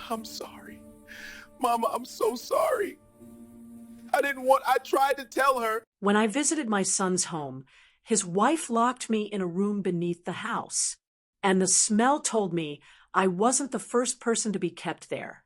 I'm sorry. Mama, I'm so sorry. I tried to tell her. When I visited my son's home, his wife locked me in a room beneath the house, and the smell told me I wasn't the first person to be kept there.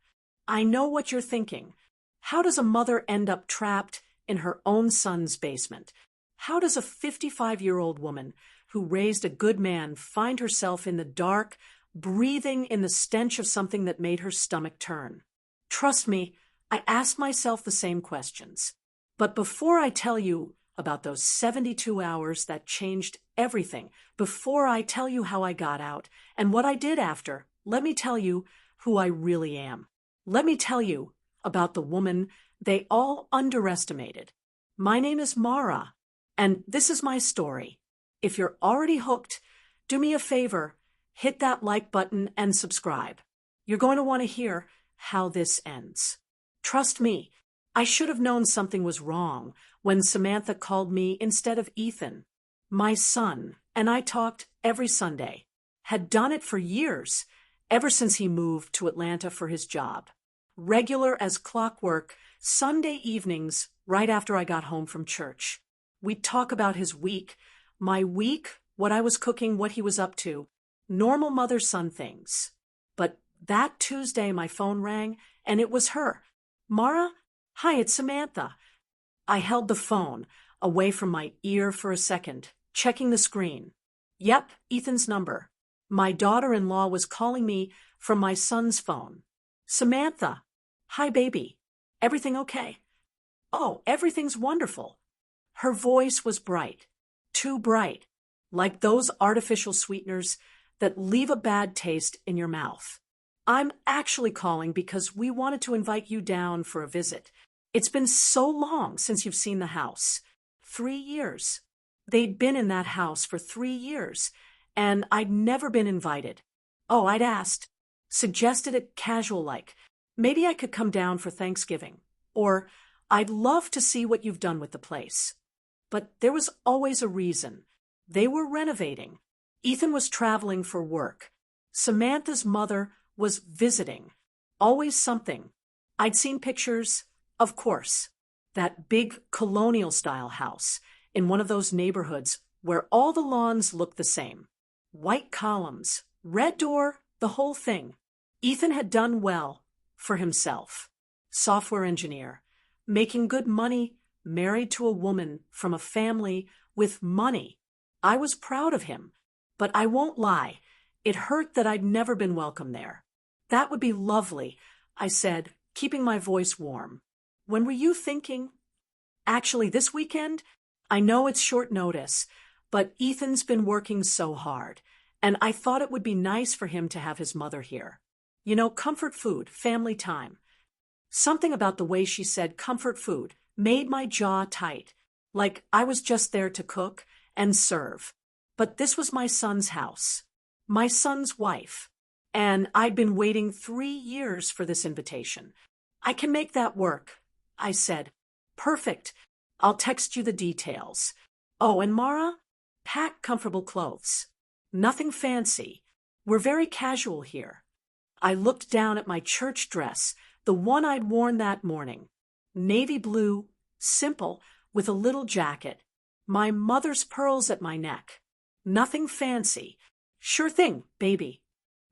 I know what you're thinking. How does a mother end up trapped in her own son's basement? How does a 55-year-old woman who raised a good man find herself in the dark, breathing in the stench of something that made her stomach turn? Trust me, I asked myself the same questions. But before I tell you about those 72 hours that changed everything, before I tell you how I got out and what I did after, let me tell you who I really am. Let me tell you about the woman they all underestimated. My name is Mara, and this is my story. If you're already hooked, do me a favor, hit that like button and subscribe. You're going to want to hear how this ends. Trust me, I should have known something was wrong when Samantha called me instead of Ethan. My son and I talked every Sunday, had done it for years, ever since he moved to Atlanta for his job. Regular as clockwork, Sunday evenings right after I got home from church. We'd talk about his week, my week, what I was cooking, what he was up to, normal mother-son things. But that Tuesday my phone rang, and it was her. Mara? Hi, it's Samantha. I held the phone away from my ear for a second, checking the screen. Yep, Ethan's number. My daughter-in-law was calling me from my son's phone. Samantha. Hi, baby. Everything okay? Oh, everything's wonderful. Her voice was bright. Too bright. Like those artificial sweeteners that leave a bad taste in your mouth. I'm actually calling because we wanted to invite you down for a visit. It's been so long since you've seen the house. 3 years. They'd been in that house for 3 years, and I'd never been invited. Oh, I'd asked, suggested it casual like, maybe I could come down for Thanksgiving, or I'd love to see what you've done with the place. But there was always a reason. They were renovating. Ethan was traveling for work. Samantha's mother was visiting. Always something. I'd seen pictures, of course. That big colonial-style house in one of those neighborhoods where all the lawns looked the same. White columns, red door, the whole thing. Ethan had done well for himself. Software engineer, making good money, married to a woman from a family with money. I was proud of him, but I won't lie. It hurt that I'd never been welcome there. That would be lovely, I said, keeping my voice warm. When were you thinking? Actually, this weekend? I know it's short notice, but Ethan's been working so hard, and I thought it would be nice for him to have his mother here. You know, comfort food, family time. Something about the way she said comfort food made my jaw tight, like I was just there to cook and serve. But this was my son's house, my son's wife, and I'd been waiting 3 years for this invitation. I can make that work, I said. Perfect. I'll text you the details. Oh, and Mara, pack comfortable clothes. Nothing fancy. We're very casual here. I looked down at my church dress, the one I'd worn that morning. Navy blue, simple, with a little jacket. My mother's pearls at my neck. Nothing fancy. Sure thing, baby.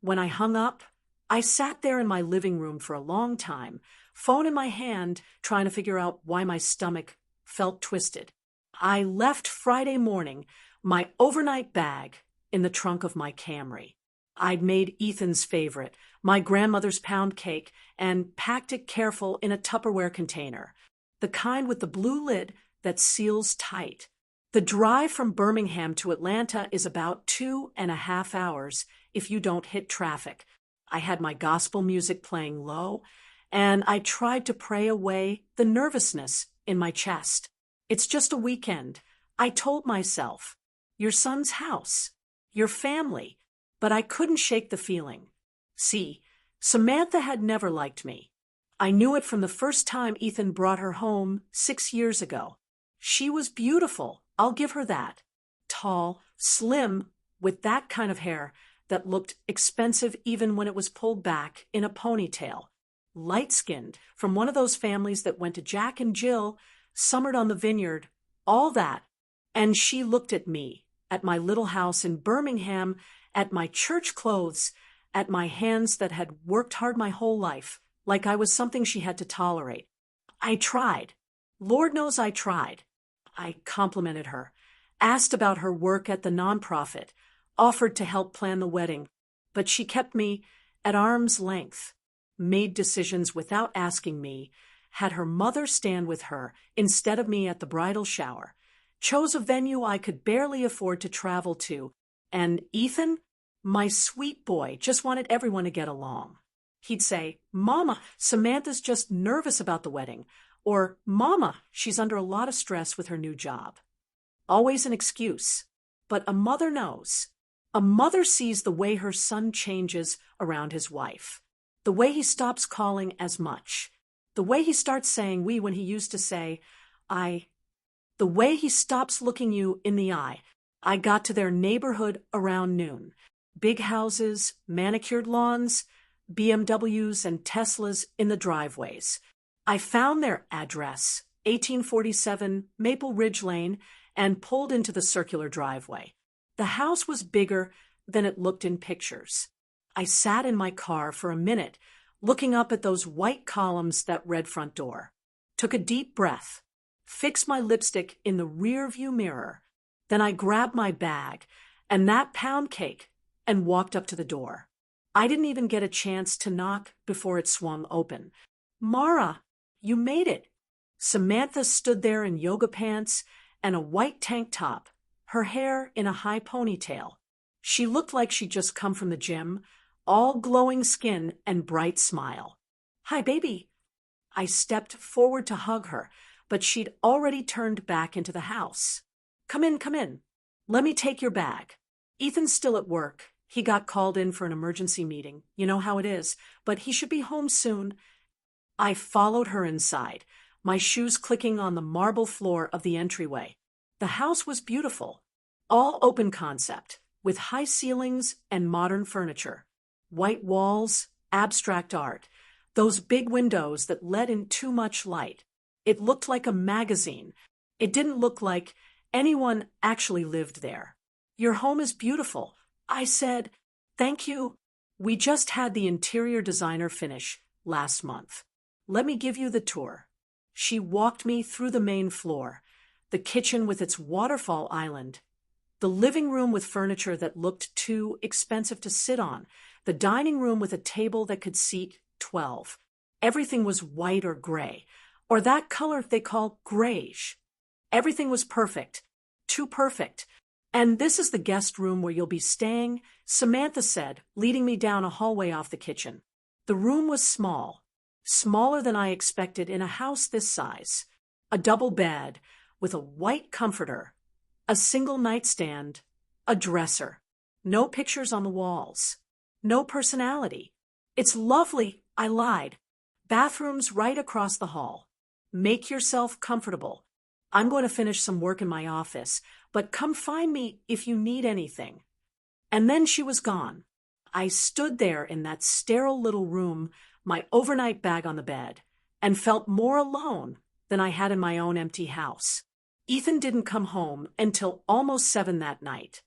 When I hung up, I sat there in my living room for a long time, phone in my hand, trying to figure out why my stomach felt twisted. I left Friday morning, my overnight bag in the trunk of my Camry. I'd made Ethan's favorite, my grandmother's pound cake, and packed it careful in a Tupperware container, the kind with the blue lid that seals tight. The drive from Birmingham to Atlanta is about 2.5 hours if you don't hit traffic. I had my gospel music playing low, and I tried to pray away the nervousness in my chest. It's just a weekend, I told myself. Your son's house, your family, but I couldn't shake the feeling. See, Samantha had never liked me. I knew it from the first time Ethan brought her home 6 years ago. She was beautiful, I'll give her that. Tall, slim, with that kind of hair, that looked expensive even when it was pulled back in a ponytail. Light-skinned, from one of those families that went to Jack and Jill, summered on the vineyard, all that. And she looked at me, at my little house in Birmingham, at my church clothes, at my hands that had worked hard my whole life, like I was something she had to tolerate. I tried. Lord knows I tried. I complimented her, asked about her work at the nonprofit, offered to help plan the wedding, but she kept me at arm's length, made decisions without asking me, had her mother stand with her instead of me at the bridal shower, chose a venue I could barely afford to travel to, and Ethan, my sweet boy, just wanted everyone to get along. He'd say, "Mama, Samantha's just nervous about the wedding," or "Mama, she's under a lot of stress with her new job." Always an excuse. But a mother knows. A mother sees the way her son changes around his wife, the way he stops calling as much, the way he starts saying we when he used to say, I, the way he stops looking you in the eye. I got to their neighborhood around noon. Big houses, manicured lawns, BMWs and Teslas in the driveways. I found their address, 1847 Maple Ridge Lane, and pulled into the circular driveway. The house was bigger than it looked in pictures. I sat in my car for a minute, looking up at those white columns that read front door. Took a deep breath, fixed my lipstick in the rear-view mirror. Then I grabbed my bag and that pound cake and walked up to the door. I didn't even get a chance to knock before it swung open. "Mara, you made it." Samantha stood there in yoga pants and a white tank top, her hair in a high ponytail. She looked like she'd just come from the gym, all glowing skin and bright smile. "Hi, baby." I stepped forward to hug her, but she'd already turned back into the house. Come in, come in. Let me take your bag." Ethan's still at work. He got called in for an emergency meeting. You know how it is, but he should be home soon. I followed her inside, my shoes clicking on the marble floor of the entryway. The house was beautiful, all open concept, with high ceilings and modern furniture. White walls, abstract art, those big windows that let in too much light. It looked like a magazine. It didn't look like anyone actually lived there. "Your home is beautiful." I said, "Thank you. We just had the interior designer finish last month. Let me give you the tour." She walked me through the main floor, the kitchen with its waterfall island, the living room with furniture that looked too expensive to sit on, the dining room with a table that could seat 12. Everything was white or gray, or that color they call grayish. Everything was perfect, too perfect. "And this is the guest room where you'll be staying," Samantha said, leading me down a hallway off the kitchen. The room was small, smaller than I expected in a house this size. A double bed with a white comforter, a single nightstand, a dresser. No pictures on the walls. No personality. "It's lovely," I lied. "Bathrooms right across the hall. Make yourself comfortable. I'm going to finish some work in my office, but come find me if you need anything." And then she was gone. I stood there in that sterile little room, my overnight bag on the bed, and felt more alone than I had in my own empty house. Ethan didn't come home until almost 7 that night.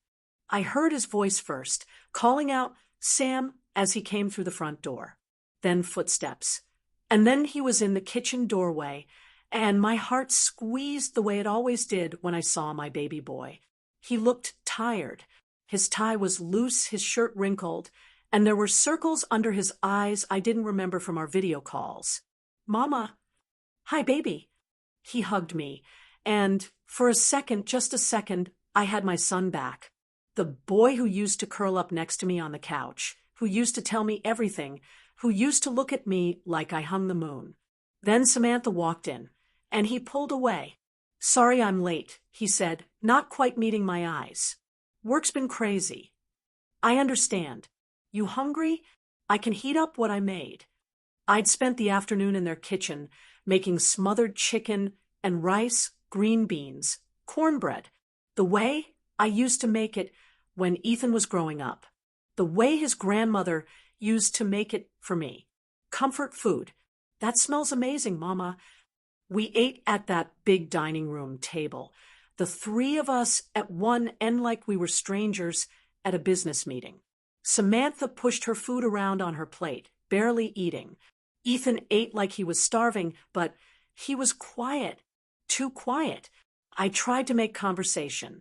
I heard his voice first, calling out, "Sam," as he came through the front door. Then footsteps. And then he was in the kitchen doorway, and my heart squeezed the way it always did when I saw my baby boy. He looked tired. His tie was loose, his shirt wrinkled, and there were circles under his eyes I didn't remember from our video calls. "Mama." "Hi, baby." He hugged me, and for a second, just a second, I had my son back. The boy who used to curl up next to me on the couch, who used to tell me everything, who used to look at me like I hung the moon. Then Samantha walked in, and he pulled away. "Sorry I'm late," he said, not quite meeting my eyes. "Work's been crazy." "I understand. You hungry? I can heat up what I made." I'd spent the afternoon in their kitchen, making smothered chicken and rice, green beans, cornbread, the way I used to make it when Ethan was growing up. the way his grandmother used to make it for me. Comfort food. That smells amazing, Mama. We ate at that big dining room table, the three of us at one end like we were strangers at a business meeting. Samantha pushed her food around on her plate, barely eating. Ethan ate like he was starving, but he was quiet, too quiet. I tried to make conversation,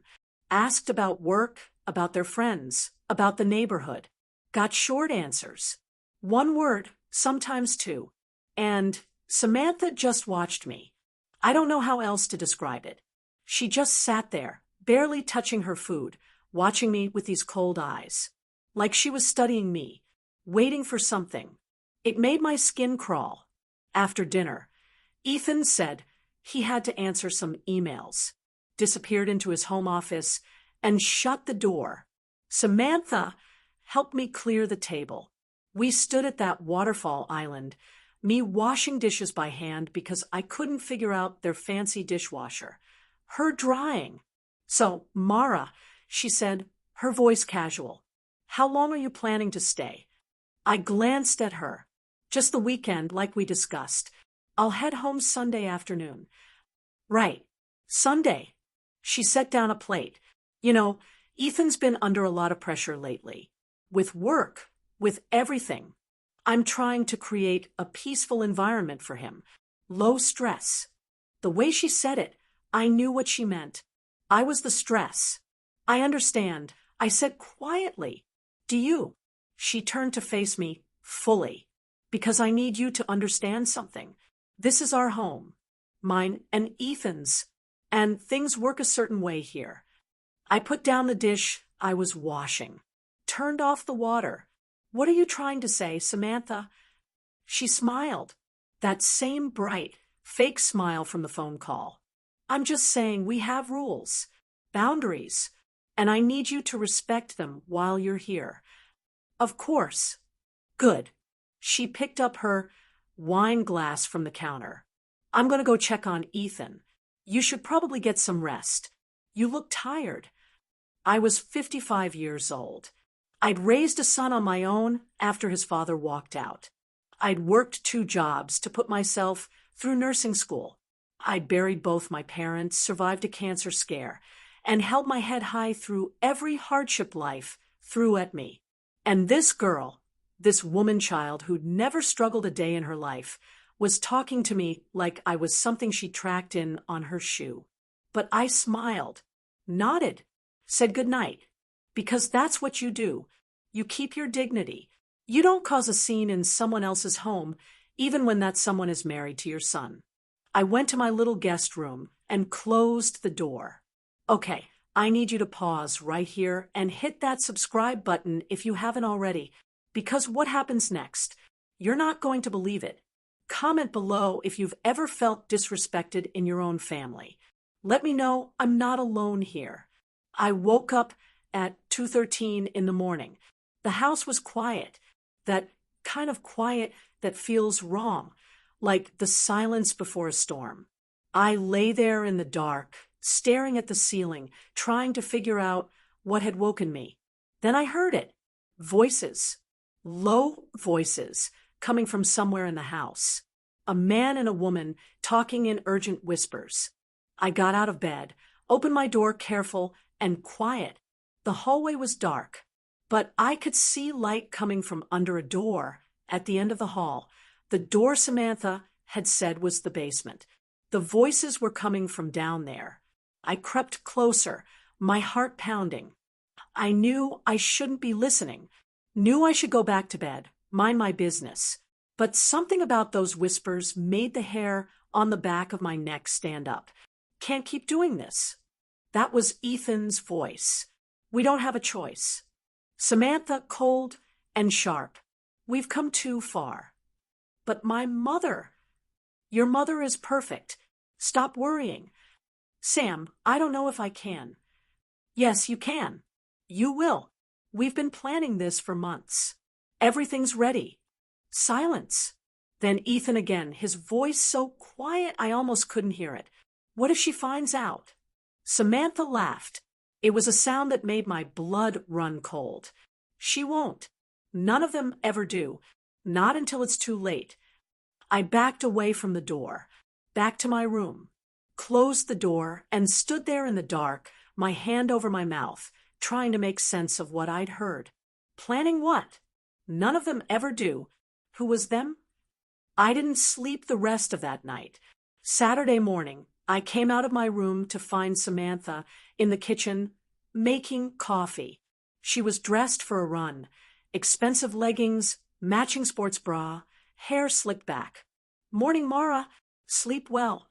asked about work, about their friends, about the neighborhood. Got short answers. One word, sometimes two. And Samantha just watched me. I don't know how else to describe it. She just sat there, barely touching her food, watching me with these cold eyes. Like she was studying me, waiting for something. It made my skin crawl. After dinner, Ethan said he had to answer some emails, disappeared into his home office, and shut the door. Samantha helped me clear the table. We stood at that waterfall island, me washing dishes by hand because I couldn't figure out their fancy dishwasher. Her drying. So, Mara, she said, her voice casual. How long are you planning to stay? I glanced at her. Just the weekend, like we discussed. I'll head home Sunday afternoon. Right. Sunday. She set down a plate. You know, Ethan's been under a lot of pressure lately. With work, with everything. I'm trying to create a peaceful environment for him. Low stress. The way she said it, I knew what she meant. I was the stress. I understand. I said quietly. Do you? She turned to face me fully. Because I need you to understand something. This is our home. Mine and Ethan's. And things work a certain way here. I put down the dish I was washing. Turned off the water. What are you trying to say, Samantha? She smiled. That same bright, fake smile from the phone call. I'm just saying we have rules, boundaries, and I need you to respect them while you're here. Of course. Good. She picked up her wine glass from the counter. I'm going to go check on Ethan. You should probably get some rest. You look tired. I was 55 years old. I'd raised a son on my own after his father walked out. I'd worked 2 jobs to put myself through nursing school. I'd buried both my parents, survived a cancer scare, and held my head high through every hardship life threw at me. And this girl, this woman child who'd never struggled a day in her life, was talking to me like I was something she tracked in on her shoe. But I smiled, nodded, said goodnight. Because that's what you do. You keep your dignity. You don't cause a scene in someone else's home, even when that someone is married to your son. I went to my little guest room and closed the door. Okay, I need you to pause right here and hit that subscribe button if you haven't already, because what happens next? You're not going to believe it. Comment below if you've ever felt disrespected in your own family. Let me know I'm not alone here. I woke up at 2:13 in the morning. The house was quiet, that kind of quiet that feels wrong, like the silence before a storm. I lay there in the dark, staring at the ceiling, trying to figure out what had woken me. Then I heard it. Voices. Low voices coming from somewhere in the house. A man and a woman talking in urgent whispers. I got out of bed, opened my door careful and quiet. The hallway was dark, but I could see light coming from under a door at the end of the hall. The door Samantha had said was the basement. The voices were coming from down there. I crept closer, my heart pounding. I knew I shouldn't be listening, knew I should go back to bed, mind my business. But something about those whispers made the hair on the back of my neck stand up. Can't keep doing this. That was Ethan's voice. We don't have a choice. Samantha, cold and sharp. We've come too far. But my mother. Your mother is perfect. Stop worrying. Sam, I don't know if I can. Yes, you can. You will. We've been planning this for months. Everything's ready. Silence. Then Ethan again, his voice so quiet I almost couldn't hear it. What if she finds out? Samantha laughed. It was a sound that made my blood run cold. She won't. None of them ever do. Not until it's too late. I backed away from the door, back to my room, closed the door, and stood there in the dark, my hand over my mouth, trying to make sense of what I'd heard. Planning what? None of them ever do. Who was them? I didn't sleep the rest of that night. Saturday morning, I came out of my room to find Samantha in the kitchen making coffee. She was dressed for a run, expensive leggings, matching sports bra, hair slicked back. Morning, Mara. Sleep well.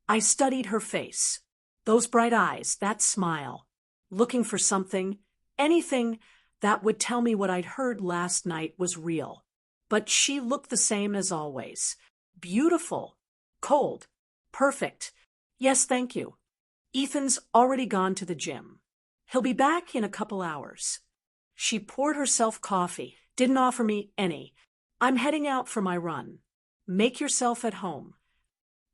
I studied her face. Those bright eyes, that smile. Looking for something, anything that would tell me what I'd heard last night was real. But she looked the same as always. Beautiful. Cold. Perfect. Yes, thank you. Ethan's already gone to the gym. He'll be back in a couple hours. She poured herself coffee, didn't offer me any. I'm heading out for my run. Make yourself at home.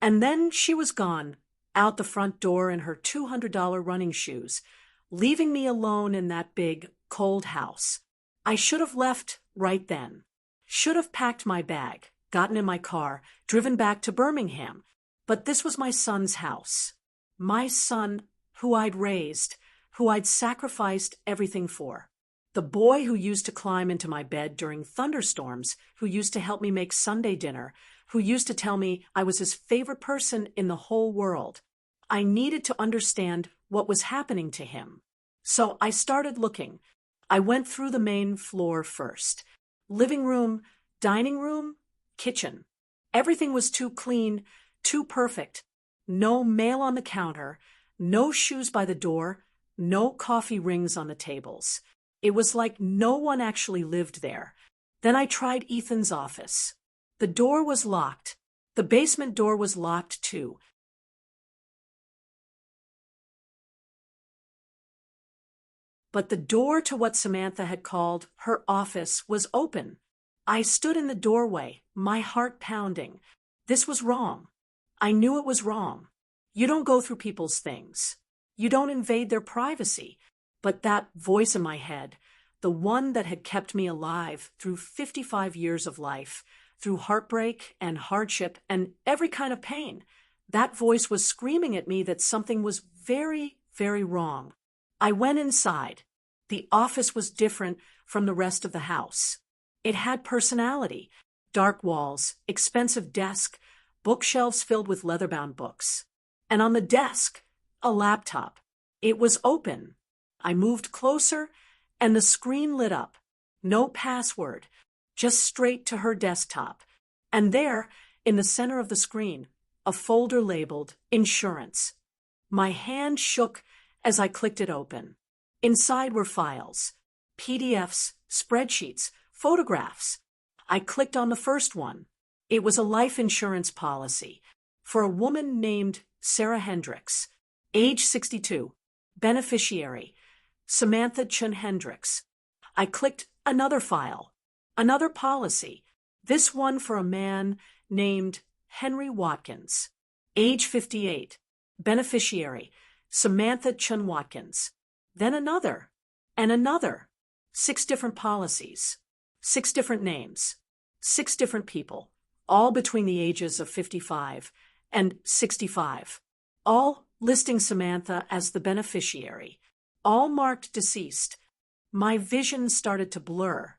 And then she was gone, out the front door in her $200 running shoes, leaving me alone in that big, cold house. I should have left right then. Should have packed my bag, gotten in my car, driven back to Birmingham. But this was my son's house. My son, who I'd raised, who I'd sacrificed everything for. The boy who used to climb into my bed during thunderstorms, who used to help me make Sunday dinner, who used to tell me I was his favorite person in the whole world. I needed to understand what was happening to him. So I started looking. I went through the main floor first. Living room, dining room, kitchen. Everything was too clean, too perfect. No mail on the counter, no shoes by the door, no coffee rings on the tables. It was like no one actually lived there. Then I tried Ethan's office. The door was locked. The basement door was locked too. But the door to what Samantha had called her office was open. I stood in the doorway, my heart pounding. This was wrong. I knew it was wrong. You don't go through people's things. You don't invade their privacy. But that voice in my head, the one that had kept me alive through 55 years of life, through heartbreak and hardship and every kind of pain, that voice was screaming at me that something was very, very wrong. I went inside. The office was different from the rest of the house. It had personality, dark walls, expensive desk, bookshelves filled with leather-bound books. And on the desk, a laptop. It was open. I moved closer, and the screen lit up. No password, just straight to her desktop. And there, in the center of the screen, a folder labeled Insurance. My hand shook as I clicked it open. Inside were files, PDFs, spreadsheets, photographs. I clicked on the first one. It was a life insurance policy for a woman named Sarah Hendricks, age 62, beneficiary, Samantha Chun Hendricks. I clicked another file, another policy, this one for a man named Henry Watkins, age 58, beneficiary, Samantha Chun Watkins. Then another, and another. 6 different policies, 6 different names, 6 different people, all between the ages of 55 and 65, all listing Samantha as the beneficiary, all marked deceased. My vision started to blur.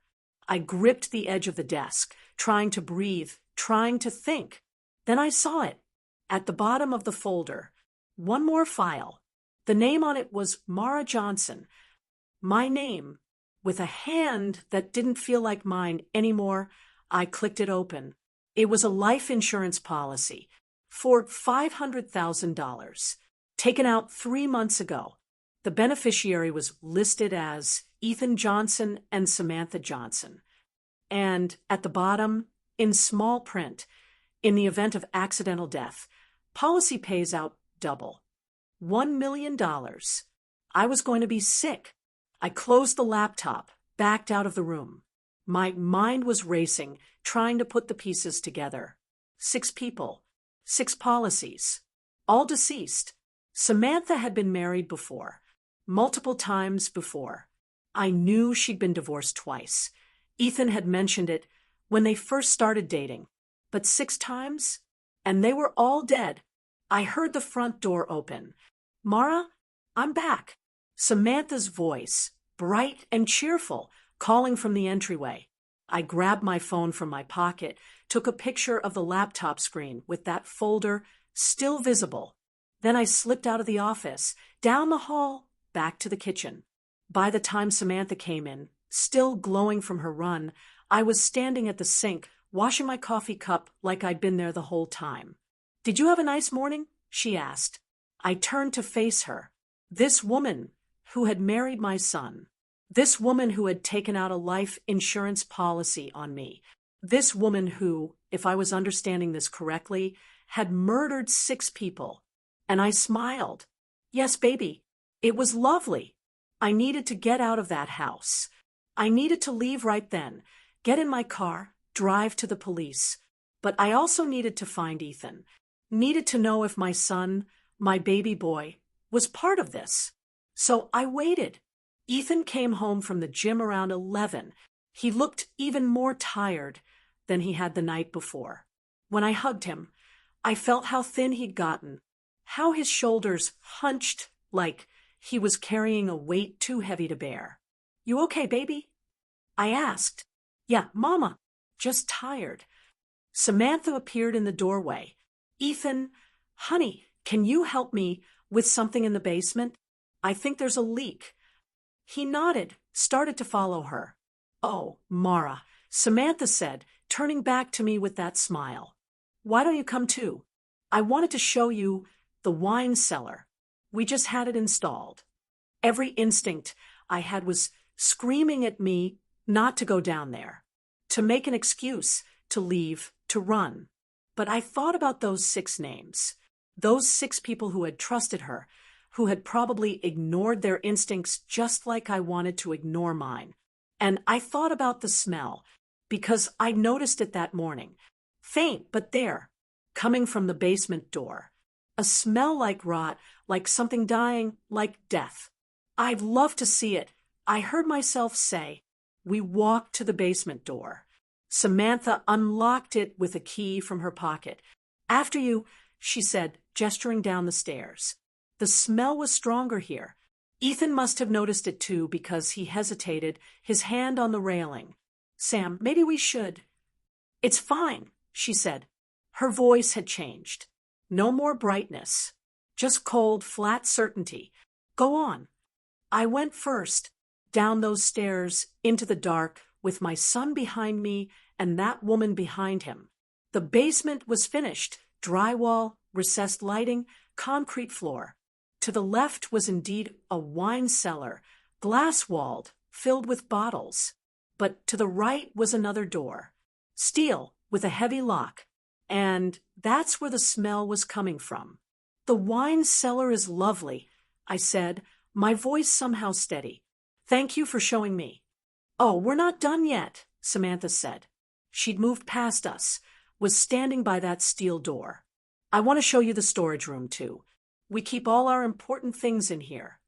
I gripped the edge of the desk, trying to breathe, trying to think. Then I saw it. At the bottom of the folder, one more file. The name on it was Mara Johnson. My name, with a hand that didn't feel like mine anymore. I clicked it open. It was a life insurance policy for $500,000, taken out 3 months ago. The beneficiary was listed as Ethan Johnson and Samantha Johnson. And at the bottom, in small print, in the event of accidental death, policy pays out double. $1 million. I was going to be sick. I closed the laptop, backed out of the room. My mind was racing, trying to put the pieces together. 6 people, 6 policies, all deceased. Samantha had been married before, multiple times before. I knew she'd been divorced twice. Ethan had mentioned it when they first started dating. But 6 times? And they were all dead. I heard the front door open. "Mara, I'm back." Samantha's voice, bright and cheerful, calling from the entryway. I grabbed my phone from my pocket, took a picture of the laptop screen with that folder still visible. Then I slipped out of the office, down the hall, back to the kitchen. By the time Samantha came in, still glowing from her run, I was standing at the sink, washing my coffee cup like I'd been there the whole time. "Did you have a nice morning?" she asked. I turned to face her. This woman who had married my son. This woman who had taken out a life insurance policy on me. This woman who, if I was understanding this correctly, had murdered 6 people. And I smiled. Yes, baby, it was lovely. I needed to get out of that house. I needed to leave right then, get in my car, drive to the police. But I also needed to find Ethan. Needed to know if my son, my baby boy, was part of this. So I waited. Ethan came home from the gym around 11. He looked even more tired than he had the night before. When I hugged him, I felt how thin he'd gotten, how his shoulders hunched like he was carrying a weight too heavy to bear. "You okay, baby?" I asked. "Yeah, Mama, just tired." Samantha appeared in the doorway. "Ethan, honey, can you help me with something in the basement? I think there's a leak." He nodded, started to follow her. "Oh, Mara," Samantha said, turning back to me with that smile. "Why don't you come too? I wanted to show you the wine cellar. We just had it installed." Every instinct I had was screaming at me not to go down there, to make an excuse, to leave, to run. But I thought about those 6 names, those 6 people who had trusted her, who had probably ignored their instincts just like I wanted to ignore mine. And I thought about the smell, because I noticed it that morning. Faint, but there, coming from the basement door. A smell like rot, like something dying, like death. "I'd love to see it," I heard myself say. We walked to the basement door. Samantha unlocked it with a key from her pocket. "After you," she said, gesturing down the stairs. The smell was stronger here. Ethan must have noticed it too because he hesitated, his hand on the railing. "Sam, maybe we should." "It's fine," she said. Her voice had changed. No more brightness, just cold, flat certainty. "Go on." I went first, down those stairs, into the dark, with my son behind me and that woman behind him. The basement was finished, drywall, recessed lighting, concrete floor. To the left was indeed a wine cellar, glass-walled, filled with bottles. But to the right was another door, steel, with a heavy lock. And that's where the smell was coming from. "The wine cellar is lovely," I said, my voice somehow steady. "Thank you for showing me." "Oh, we're not done yet," Samantha said. She'd moved past us, was standing by that steel door. "I want to show you the storage room, too. We keep all our important things in here."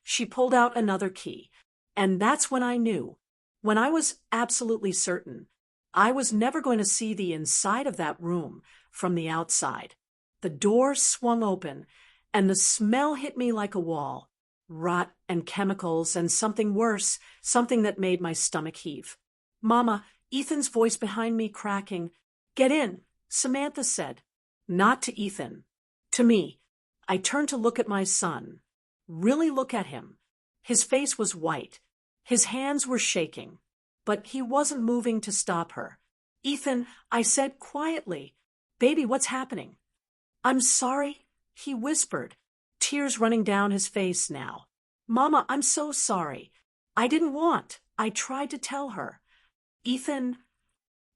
She pulled out another key, and that's when I knew, when I was absolutely certain, I was never going to see the inside of that room from the outside. The door swung open, and the smell hit me like a wall. Rot and chemicals and something worse, something that made my stomach heave. "Mama," Ethan's voice behind me cracking. "Get in," Samantha said. Not to Ethan. To me. I turned to look at my son. Really look at him. His face was white. His hands were shaking. But he wasn't moving to stop her. "Ethan," I said quietly. "Baby, what's happening?" "I'm sorry," he whispered, tears running down his face now. "Mama, I'm so sorry. I didn't want. I tried to tell her." "Ethan."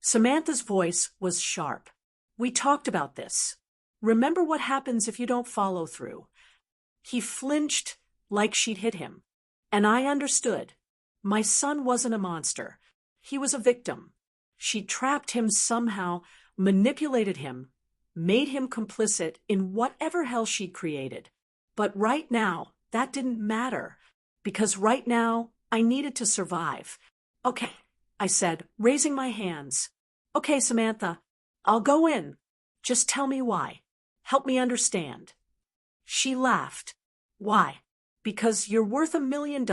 Samantha's voice was sharp. "We talked about this. Remember what happens if you don't follow through." He flinched like she'd hit him. And I understood. My son wasn't a monster. He was a victim. She trapped him somehow, manipulated him, made him complicit in whatever hell she'd created. But right now, that didn't matter, because right now, I needed to survive. Okay, I said, raising my hands. Okay, Samantha, I'll go in. Just tell me why. Help me understand. She laughed. Why? Because you're worth $1 million,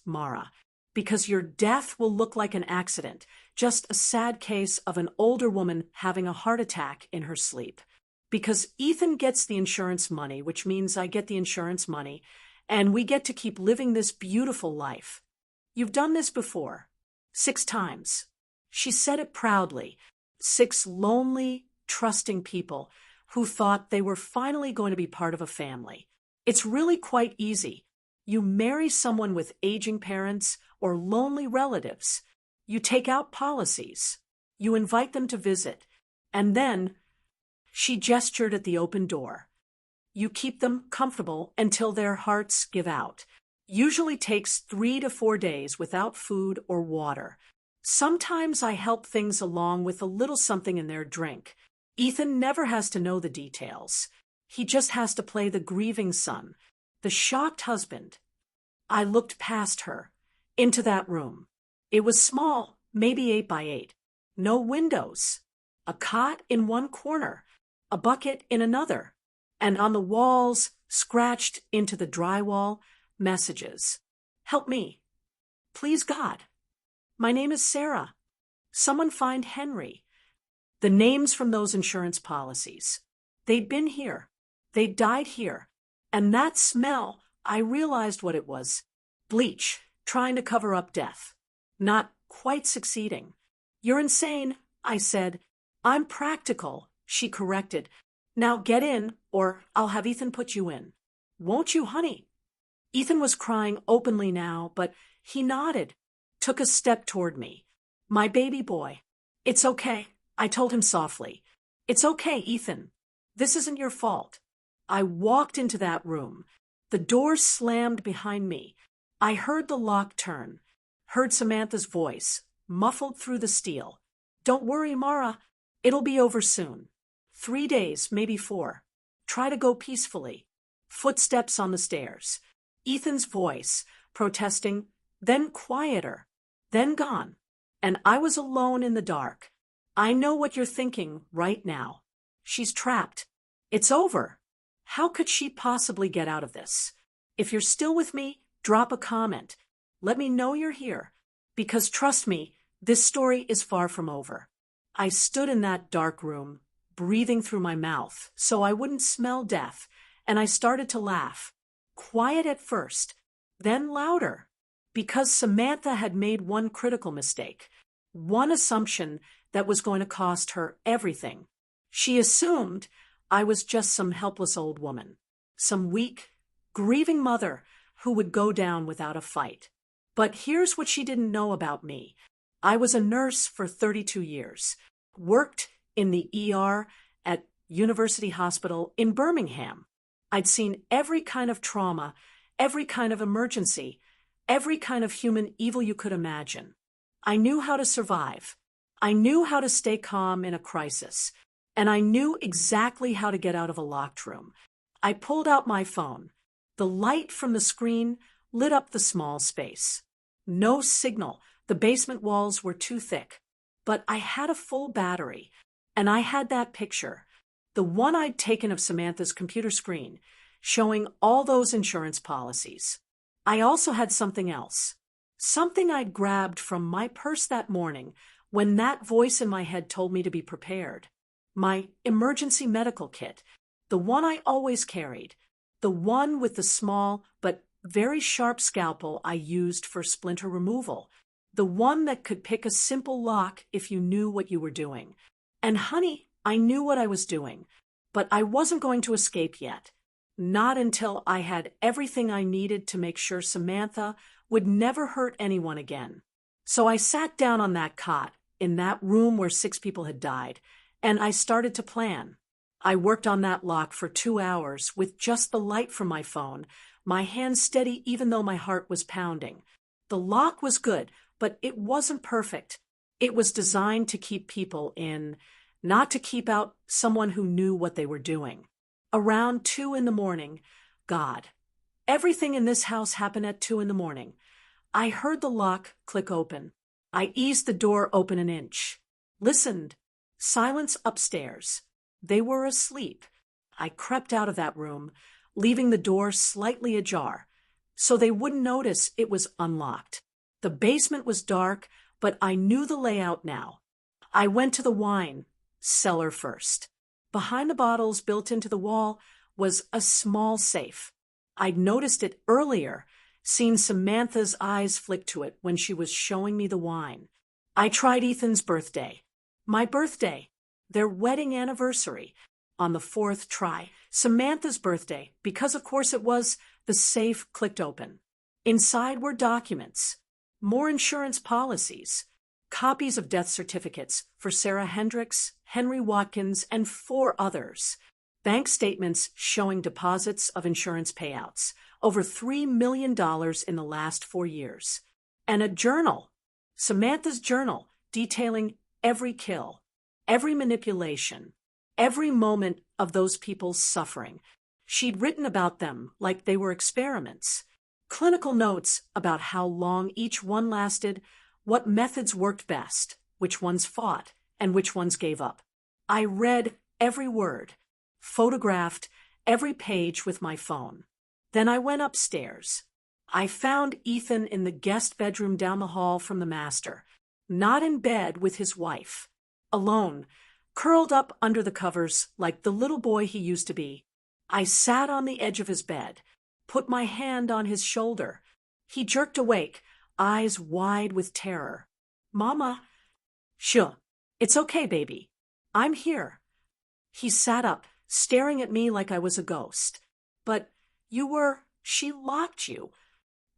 Mara. Because your death will look like an accident, just a sad case of an older woman having a heart attack in her sleep. Because Ethan gets the insurance money, which means I get the insurance money, and we get to keep living this beautiful life. You've done this before. 6 times. She said it proudly. 6 lonely, trusting people who thought they were finally going to be part of a family. It's really quite easy. You marry someone with aging parents or lonely relatives. You take out policies. You invite them to visit. And then, she gestured at the open door. You keep them comfortable until their hearts give out. Usually takes 3 to 4 days without food or water. Sometimes I help things along with a little something in their drink. Ethan never has to know the details. He just has to play the grieving son, the shocked husband. I looked past her, into that room. It was small, maybe 8 by 8. No windows. A cot in one corner, a bucket in another, and on the walls, scratched into the drywall, messages. Help me. Please, God. My name is Sarah. Someone find Henry. The names from those insurance policies. They'd been here. They'd died here. And that smell, I realized what it was. Bleach, trying to cover up death. Not quite succeeding. You're insane, I said. I'm practical, she corrected. Now get in, or I'll have Ethan put you in. Won't you, honey? Ethan was crying openly now, but he nodded, took a step toward me. My baby boy. It's okay, I told him softly. It's okay, Ethan. This isn't your fault. I walked into that room. The door slammed behind me. I heard the lock turn, heard Samantha's voice, muffled through the steel. Don't worry, Mara. It'll be over soon. 3 days, maybe 4. Try to go peacefully. Footsteps on the stairs. Ethan's voice, protesting, then quieter, then gone. And I was alone in the dark. I know what you're thinking right now. She's trapped. It's over. How could she possibly get out of this? If you're still with me, drop a comment. Let me know you're here. Because trust me, this story is far from over. I stood in that dark room, breathing through my mouth so I wouldn't smell death, and I started to laugh. Quiet at first, then louder. Because Samantha had made one critical mistake, one assumption that was going to cost her everything. She assumed I was just some helpless old woman, some weak, grieving mother who would go down without a fight. But here's what she didn't know about me. I was a nurse for 32 years, worked in the ER at University Hospital in Birmingham. I'd seen every kind of trauma, every kind of emergency, every kind of human evil you could imagine. I knew how to survive. I knew how to stay calm in a crisis. And I knew exactly how to get out of a locked room. I pulled out my phone. The light from the screen lit up the small space. No signal. The basement walls were too thick. But I had a full battery, and I had that picture, the one I'd taken of Samantha's computer screen, showing all those insurance policies. I also had something else, something I'd grabbed from my purse that morning when that voice in my head told me to be prepared. My emergency medical kit, the one I always carried, the one with the small but very sharp scalpel I used for splinter removal, the one that could pick a simple lock if you knew what you were doing. And honey, I knew what I was doing, but I wasn't going to escape yet. Not until I had everything I needed to make sure Samantha would never hurt anyone again. So I sat down on that cot in that room where 6 people had died, and I started to plan. I worked on that lock for 2 hours with just the light from my phone, my hands steady even though my heart was pounding. The lock was good, but it wasn't perfect. It was designed to keep people in, not to keep out someone who knew what they were doing. Around 2 in the morning, God. Everything in this house happened at 2 in the morning. I heard the lock click open. I eased the door open an inch. Listened. Silence upstairs. They were asleep. I crept out of that room, leaving the door slightly ajar, so they wouldn't notice it was unlocked. The basement was dark, but I knew the layout now. I went to the wine cellar first. Behind the bottles built into the wall was a small safe. I'd noticed it earlier, seen Samantha's eyes flick to it when she was showing me the wine. I tried Ethan's birthday. My birthday. Their wedding anniversary. On the fourth try. Samantha's birthday, because of course it was, the safe clicked open. Inside were documents. More insurance policies. Copies of death certificates for Sarah Hendricks, Henry Watkins, and 4 others. Bank statements showing deposits of insurance payouts, over $3 million in the last 4 years. And a journal, Samantha's journal, detailing every kill, every manipulation, every moment of those people's suffering. She'd written about them like they were experiments. Clinical notes about how long each one lasted, what methods worked best, which ones fought, and which ones gave up. I read every word, photographed every page with my phone. Then I went upstairs. I found Ethan in the guest bedroom down the hall from the master, not in bed with his wife, alone, curled up under the covers like the little boy he used to be. I sat on the edge of his bed, put my hand on his shoulder. He jerked awake, eyes wide with terror. "Mama." "Sure. It's okay, baby. I'm here." He sat up, staring at me like I was a ghost. "But she locked you."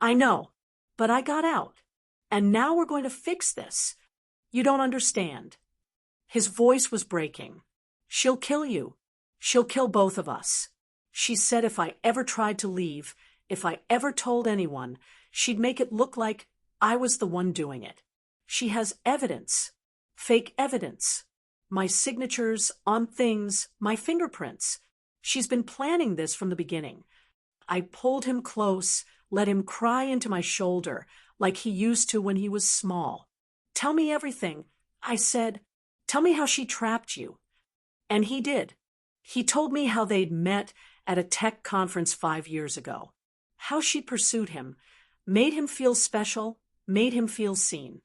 "I know, but I got out. And now we're going to fix this. You don't understand." His voice was breaking. "She'll kill you. She'll kill both of us. She said if I ever tried to leave, if I ever told anyone, she'd make it look like I was the one doing it. She has evidence, fake evidence, my signatures on things, my fingerprints. She's been planning this from the beginning." I pulled him close, let him cry into my shoulder like he used to when he was small. "Tell me everything," I said. "Tell me how she trapped you." And he did. He told me how they'd met at a tech conference 5 years ago, how she pursued him, made him feel special, made him feel seen,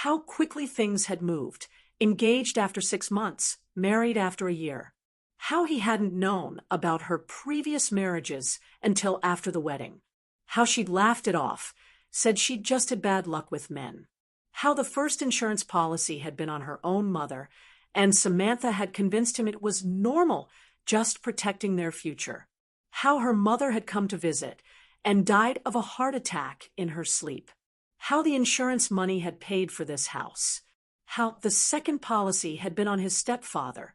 how quickly things had moved, engaged after 6 months, married after a year, how he hadn't known about her previous marriages until after the wedding, how she'd laughed it off, said she'd just had bad luck with men, how the first insurance policy had been on her own mother, and Samantha had convinced him it was normal, just protecting their future, how her mother had come to visit and died of a heart attack in her sleep, how the insurance money had paid for this house, how the second policy had been on his stepfather,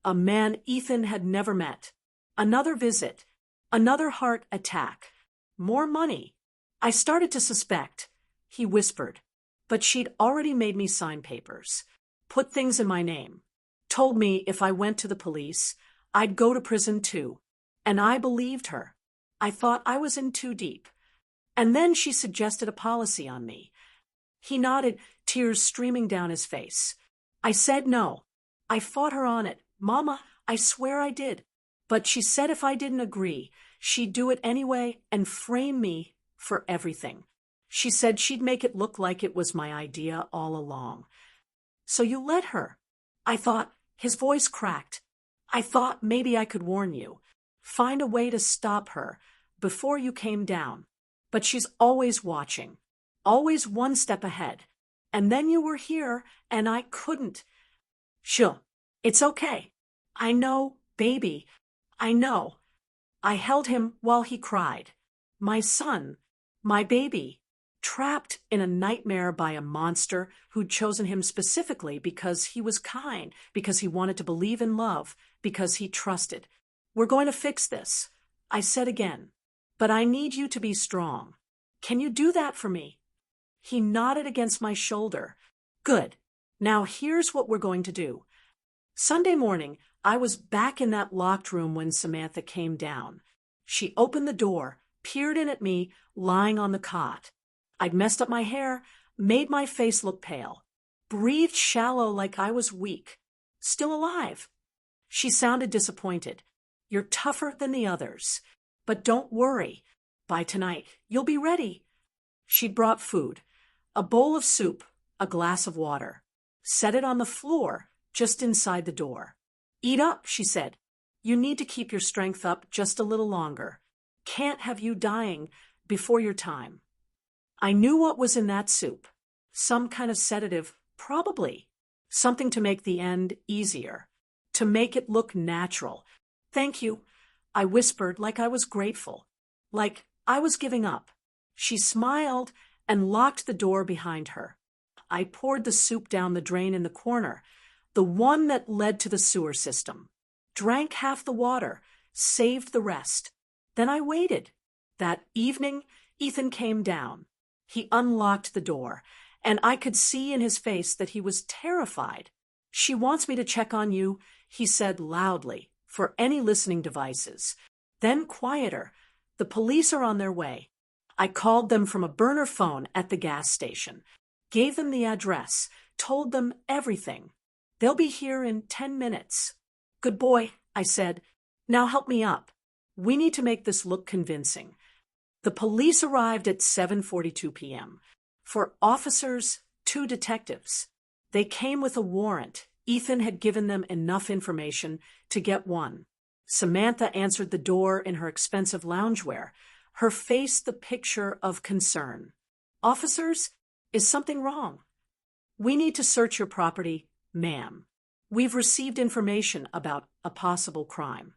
a man Ethan had never met, another visit, another heart attack, more money. I started to suspect, he whispered, but she'd already made me sign papers, put things in my name, told me if I went to the police, I'd go to prison too. And I believed her. I thought I was in too deep. And then she suggested a policy on me. He nodded, tears streaming down his face. I said no. I fought her on it. "Mama, I swear I did." But she said if I didn't agree, she'd do it anyway and frame me for everything. She said she'd make it look like it was my idea all along. "So you let her?" I thought. His voice cracked. "I thought maybe I could warn you. Find a way to stop her before you came down. But she's always watching. Always one step ahead. And then you were here, and I couldn't." "Sure. It's okay. I know, baby. I know." I held him while he cried. My son, my baby, trapped in a nightmare by a monster who'd chosen him specifically because he was kind, because he wanted to believe in love, because he trusted. "We're going to fix this," I said again. "But I need you to be strong. Can you do that for me?" He nodded against my shoulder. "Good. Now here's what we're going to do." Sunday morning, I was back in that locked room when Samantha came down. She opened the door, peered in at me, lying on the cot. I'd messed up my hair, made my face look pale, breathed shallow like I was weak. Still alive. She sounded disappointed. You're tougher than the others. But don't worry. By tonight, you'll be ready. She'd brought food, a bowl of soup, a glass of water. Set it on the floor, just inside the door. Eat up, she said. You need to keep your strength up just a little longer. Can't have you dying before your time. I knew what was in that soup. Some kind of sedative, probably. Something to make the end easier. To make it look natural. Thank you, I whispered like I was grateful. Like I was giving up. She smiled and locked the door behind her. I poured the soup down the drain in the corner, the one that led to the sewer system. Drank half the water, saved the rest. Then I waited. That evening, Ethan came down. He unlocked the door, and I could see in his face that he was terrified. She wants me to check on you, he said loudly, for any listening devices. Then quieter. The police are on their way. I called them from a burner phone at the gas station, gave them the address, told them everything. They'll be here in 10 minutes. Good boy, I said. Now help me up. We need to make this look convincing. The police arrived at 7:42 p.m. For officers, 2 detectives. They came with a warrant. Ethan had given them enough information to get one. Samantha answered the door in her expensive loungewear, her face the picture of concern. Officers, is something wrong? We need to search your property, ma'am. We've received information about a possible crime.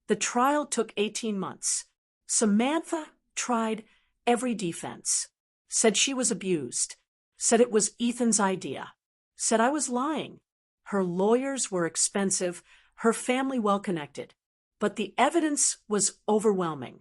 The trial took 18 months. Samantha tried every defense. Said she was abused. Said it was Ethan's idea. Said I was lying. Her lawyers were expensive, her family well-connected. But the evidence was overwhelming.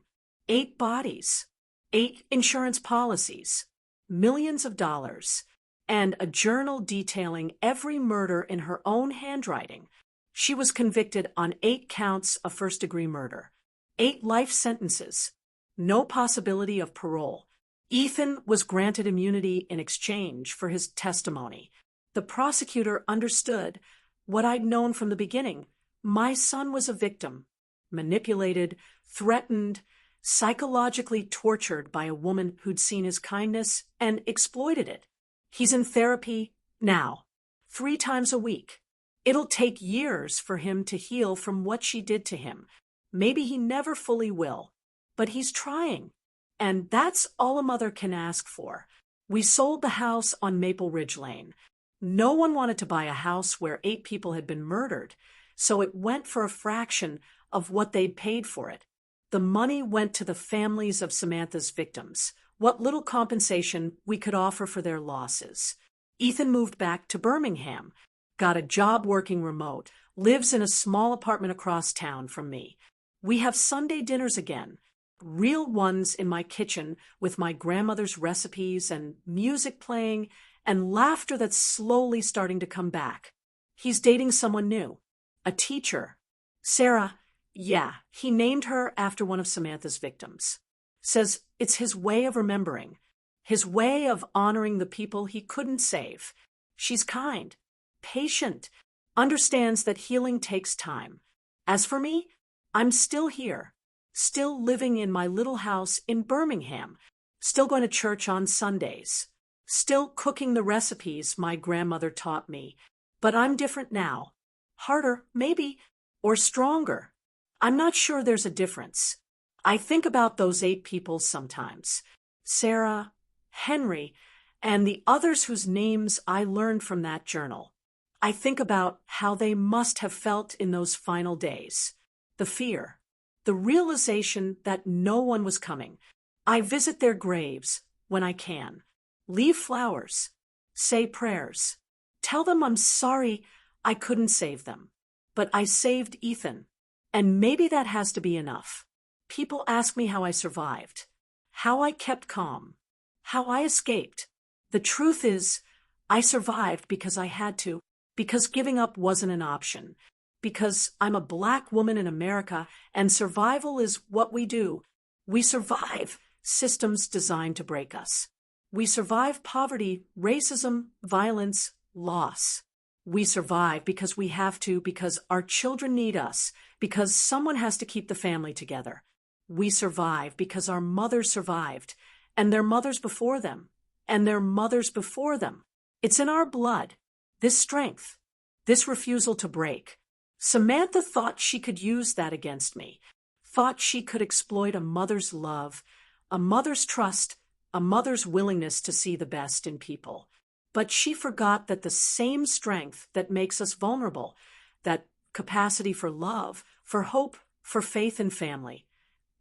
8 bodies, 8 insurance policies, millions of dollars, and a journal detailing every murder in her own handwriting. She was convicted on 8 counts of first-degree murder, 8 life sentences, no possibility of parole. Ethan was granted immunity in exchange for his testimony. The prosecutor understood what I'd known from the beginning. My son was a victim, manipulated, threatened, psychologically tortured by a woman who'd seen his kindness and exploited it. He's in therapy now, 3 times a week. It'll take years for him to heal from what she did to him. Maybe he never fully will, but he's trying. And that's all a mother can ask for. We sold the house on Maple Ridge Lane. No one wanted to buy a house where 8 people had been murdered, so it went for a fraction of what they'd paid for it. The money went to the families of Samantha's victims, what little compensation we could offer for their losses. Ethan moved back to Birmingham, got a job working remote, lives in a small apartment across town from me. We have Sunday dinners again, real ones in my kitchen with my grandmother's recipes and music playing and laughter that's slowly starting to come back. He's dating someone new, a teacher. Sarah, yeah, he named her after one of Samantha's victims. Says it's his way of remembering, his way of honoring the people he couldn't save. She's kind, patient, understands that healing takes time. As for me, I'm still here, still living in my little house in Birmingham, still going to church on Sundays, still cooking the recipes my grandmother taught me. But I'm different now. Harder, maybe, or stronger. I'm not sure there's a difference. I think about those 8 people sometimes. Sarah, Henry, and the others whose names I learned from that journal. I think about how they must have felt in those final days. The fear, the realization that no one was coming. I visit their graves when I can. Leave flowers. Say prayers. Tell them I'm sorry I couldn't save them. But I saved Ethan. And maybe that has to be enough. People ask me how I survived, how I kept calm, how I escaped. The truth is, I survived because I had to, because giving up wasn't an option, because I'm a Black woman in America and survival is what we do. We survive systems designed to break us. We survive poverty, racism, violence, loss. We survive because we have to, because our children need us, because someone has to keep the family together. We survive because our mothers survived, and their mothers before them, and their mothers before them. It's in our blood. This strength, this refusal to break. Samantha thought she could use that against me, thought she could exploit a mother's love, a mother's trust, a mother's willingness to see the best in people. But she forgot that the same strength that makes us vulnerable, that capacity for love, for hope, for faith in family,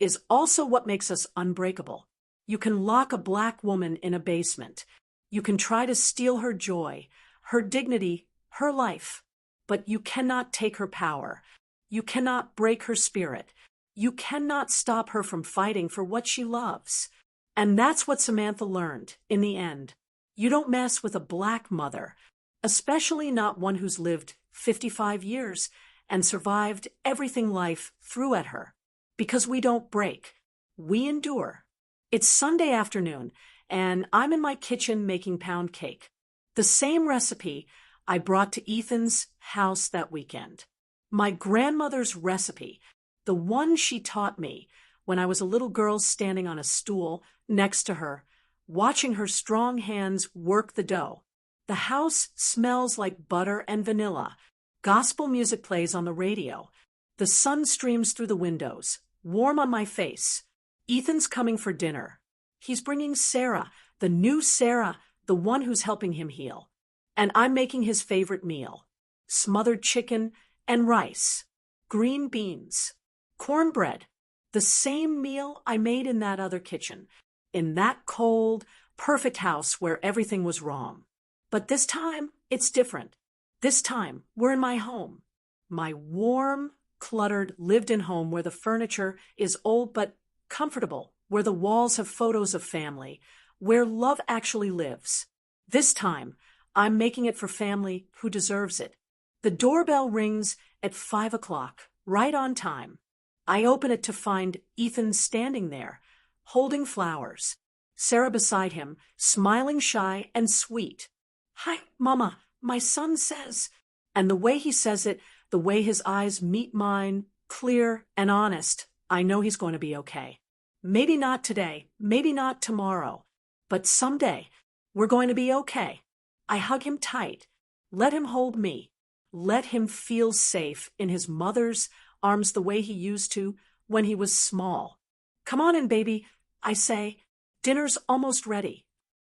is also what makes us unbreakable. You can lock a Black woman in a basement. You can try to steal her joy, her dignity, her life. But you cannot take her power. You cannot break her spirit. You cannot stop her from fighting for what she loves. And that's what Samantha learned in the end. You don't mess with a Black mother, especially not one who's lived 55 years and survived everything life threw at her. Because we don't break. We endure. It's Sunday afternoon, and I'm in my kitchen making pound cake. The same recipe I brought to Ethan's house that weekend. My grandmother's recipe, the one she taught me when I was a little girl standing on a stool next to her, watching her strong hands work the dough. The house smells like butter and vanilla. Gospel music plays on the radio. The sun streams through the windows, warm on my face. Ethan's coming for dinner. He's bringing Sarah, the new Sarah, the one who's helping him heal. And I'm making his favorite meal. Smothered chicken and rice, green beans, cornbread. The same meal I made in that other kitchen, in that cold, perfect house where everything was wrong. But this time, it's different. This time, we're in my home. My warm, cluttered, lived-in home where the furniture is old but comfortable, where the walls have photos of family, where love actually lives. This time, I'm making it for family who deserves it. The doorbell rings at 5 o'clock, right on time. I open it to find Ethan standing there, holding flowers. Sarah beside him, smiling shy and sweet. "Hi, Mama, my son says." And the way he says it, the way his eyes meet mine, clear and honest, I know he's going to be okay. Maybe not today, maybe not tomorrow, but someday we're going to be okay. I hug him tight. Let him hold me. Let him feel safe in his mother's arms the way he used to when he was small. "Come on in, baby," I say. "Dinner's almost ready."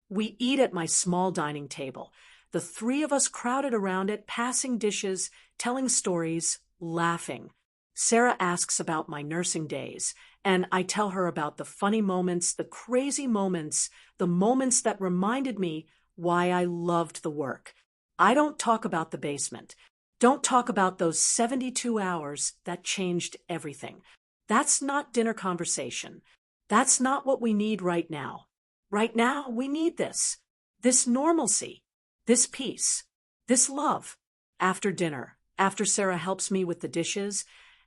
We eat at my small dining table. The three of us crowded around it, passing dishes, telling stories, laughing. Sarah asks about my nursing days, and I tell her about the funny moments, the crazy moments, the moments that reminded me why I loved the work. I don't talk about the basement. Don't talk about those 72 hours that changed everything. That's not dinner conversation. That's not what we need right now. Right now, we need this normalcy, this peace, this love. After dinner, after Sarah helps me with the dishes,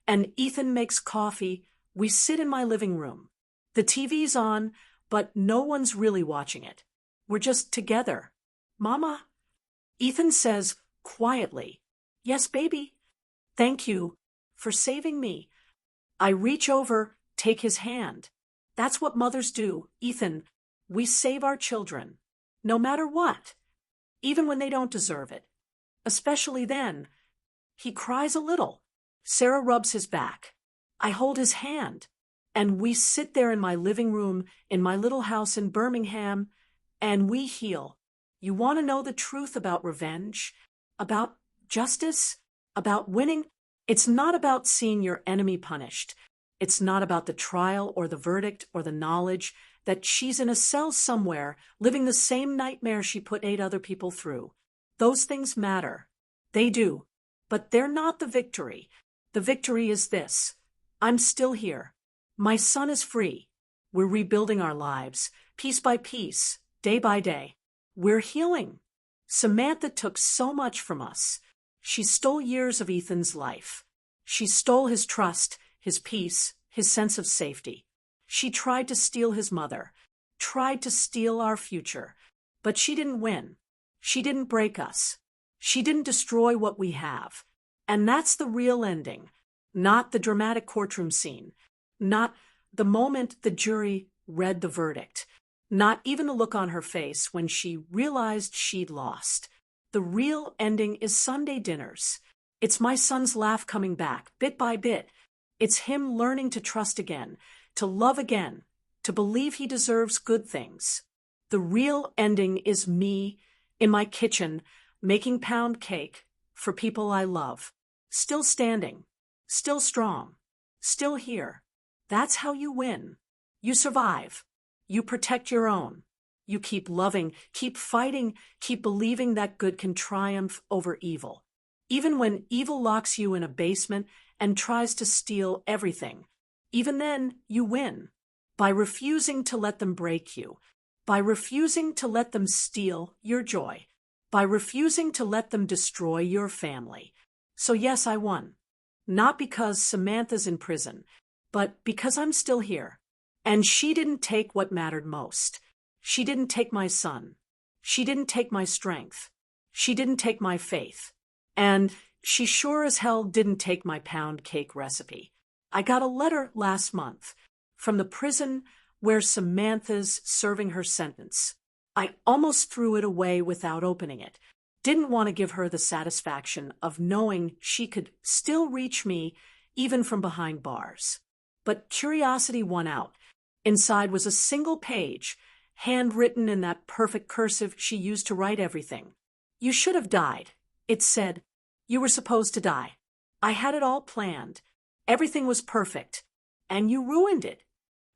and Ethan makes coffee, we sit in my living room. The TV's on, but no one's really watching it. We're just together. "Mama?" Ethan says quietly, "Yes, baby. Thank you for saving me." I reach over, take his hand. That's what mothers do, Ethan. We save our children, no matter what, even when they don't deserve it. Especially then. He cries a little. Sarah rubs his back. I hold his hand, and we sit there in my living room in my little house in Birmingham, and we heal. You want to know the truth about revenge, about justice, about winning? It's not about seeing your enemy punished. It's not about the trial or the verdict or the knowledge that she's in a cell somewhere living the same nightmare she put 8 other people through. Those things matter. They do. But they're not the victory. The victory is this. I'm still here. My son is free. We're rebuilding our lives, piece by piece, day by day. We're healing. Samantha took so much from us. She stole years of Ethan's life. She stole his trust, his peace, his sense of safety. She tried to steal his mother. tried to steal our future. But she didn't win. She didn't break us. She didn't destroy what we have. And that's the real ending, not the dramatic courtroom scene, not the moment the jury read the verdict, not even the look on her face when she realized she'd lost. The real ending is Sunday dinners. It's my son's laugh coming back, bit by bit. It's him learning to trust again, to love again, to believe he deserves good things. The real ending is me in my kitchen making pound cake for people I love. Still standing, still strong, still here. That's how you win. You survive. You protect your own. You keep loving, keep fighting, keep believing that good can triumph over evil. Even when evil locks you in a basement and tries to steal everything, even then you win. By refusing to let them break you, by refusing to let them steal your joy, by refusing to let them destroy your family. So yes, I won. Not because Samantha's in prison, but because I'm still here. And she didn't take what mattered most. She didn't take my son. She didn't take my strength. She didn't take my faith. And she sure as hell didn't take my pound cake recipe. I got a letter last month from the prison where Samantha's serving her sentence. I almost threw it away without opening it. Didn't want to give her the satisfaction of knowing she could still reach me even from behind bars. But curiosity won out. Inside was a single page, handwritten in that perfect cursive she used to write everything. You should have died. It said, you were supposed to die. I had it all planned. Everything was perfect. And you ruined it.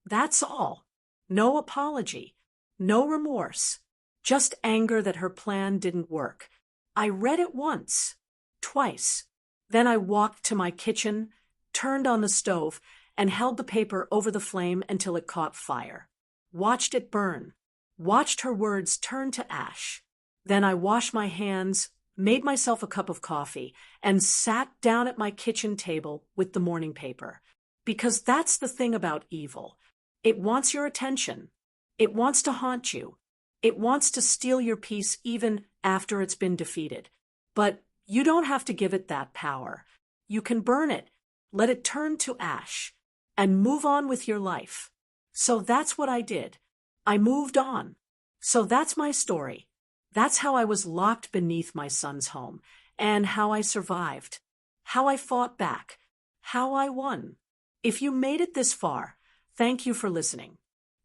That's all. No apology. No remorse. Just anger that her plan didn't work. I read it once. Twice. Then I walked to my kitchen, turned on the stove, and held the paper over the flame until it caught fire. Watched it burn. Watched her words turn to ash. Then I washed my hands, made myself a cup of coffee, and sat down at my kitchen table with the morning paper. Because that's the thing about evil. It wants your attention. It wants to haunt you. It wants to steal your peace even after it's been defeated. But you don't have to give it that power. You can burn it, let it turn to ash, and move on with your life. So that's what I did. I moved on. So that's my story. That's how I was locked beneath my son's home, and how I survived, how I fought back, how I won. If you made it this far, thank you for listening.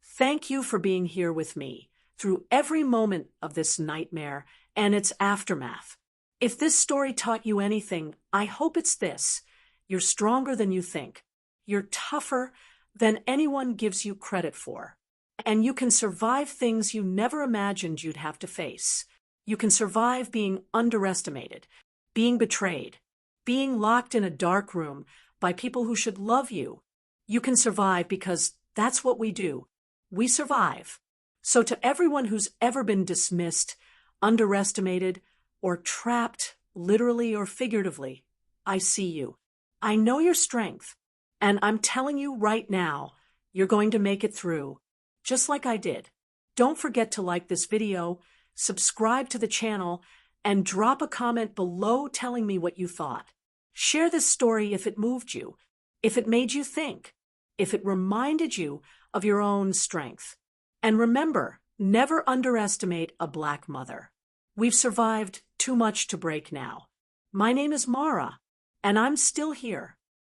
Thank you for being here with me through every moment of this nightmare and its aftermath. If this story taught you anything, I hope it's this. You're stronger than you think. You're tougher than anyone gives you credit for. And you can survive things you never imagined you'd have to face. You can survive being underestimated, being betrayed, being locked in a dark room by people who should love you. You can survive because that's what we do. We survive. So to everyone who's ever been dismissed, underestimated, or trapped, literally or figuratively, I see you. I know your strength. And I'm telling you right now, you're going to make it through. Just like I did. Don't forget to like this video, subscribe to the channel, and drop a comment below telling me what you thought. Share this story if it moved you, if it made you think, if it reminded you of your own strength. And remember, never underestimate a Black mother. We've survived too much to break now. My name is Mara, and I'm still here.